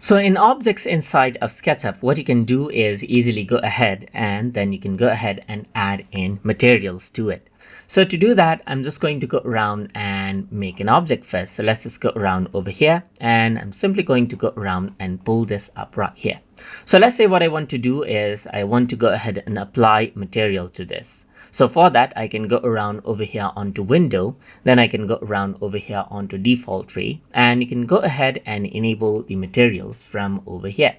So in objects inside of SketchUp, what you can do is easily go ahead and then you can go ahead and add in materials to it. So to do that, I'm just going to go around and make an object first. So let's just go around over here and I'm simply going to go around and pull this up right here. So let's say what I want to do is I want to go ahead and apply material to this. So for that, I can go around over here onto window, then I can go around over here onto default tree, and you can go ahead and enable the materials from over here.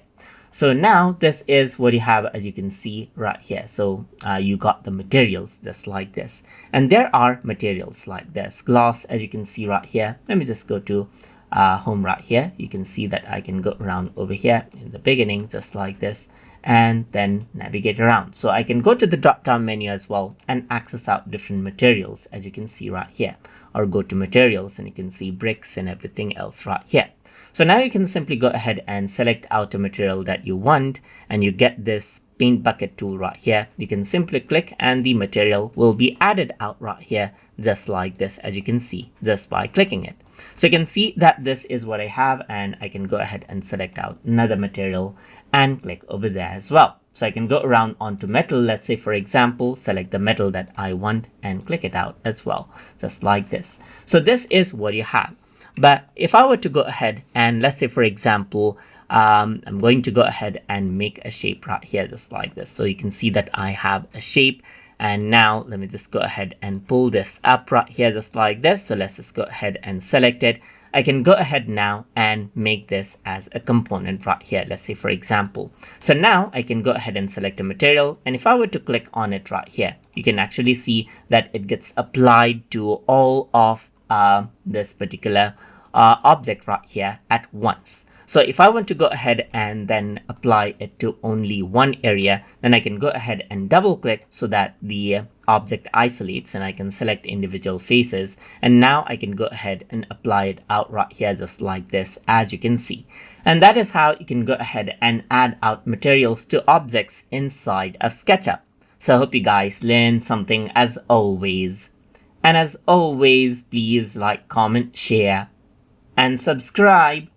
So now this is what you have, as you can see right here. So you got the materials just like this, and there are materials like this glass, as you can see right here. Let me just go to home right here. You can see that I can go around over here in the beginning just like this and then navigate around. So I can go to the drop down menu as well and access out different materials, as you can see right here, or go to materials and you can see bricks and everything else right here. So now you can simply go ahead and select out a material that you want and you get this paint bucket tool right here. You can simply click and the material will be added out right here just like this, as you can see, just by clicking it. So you can see that this is what I have, and I can go ahead and select out another material and click over there as well. So I can go around onto metal, let's say for example, select the metal that I want and click it out as well, just like this. So this is what you have. But if I were to go ahead and let's say for example, I'm going to go ahead and make a shape right here just like this. So you can see that I have a shape. And now let me just go ahead and pull this up right here just like this. So let's just go ahead and select it. I can go ahead now and make this as a component right here. Let's say for example. So now I can go ahead and select a material. And if I were to click on it right here, you can actually see that it gets applied to all of this particular object right here at once. So if I want to go ahead and then apply it to only one area, then I can go ahead and double click so that the object isolates and I can select individual faces. And now I can go ahead and apply it out right here just like this, as you can see. And that is how you can go ahead and add out materials to objects inside of SketchUp. So I hope you guys learned something as always. And as always, please like, comment, share, and subscribe.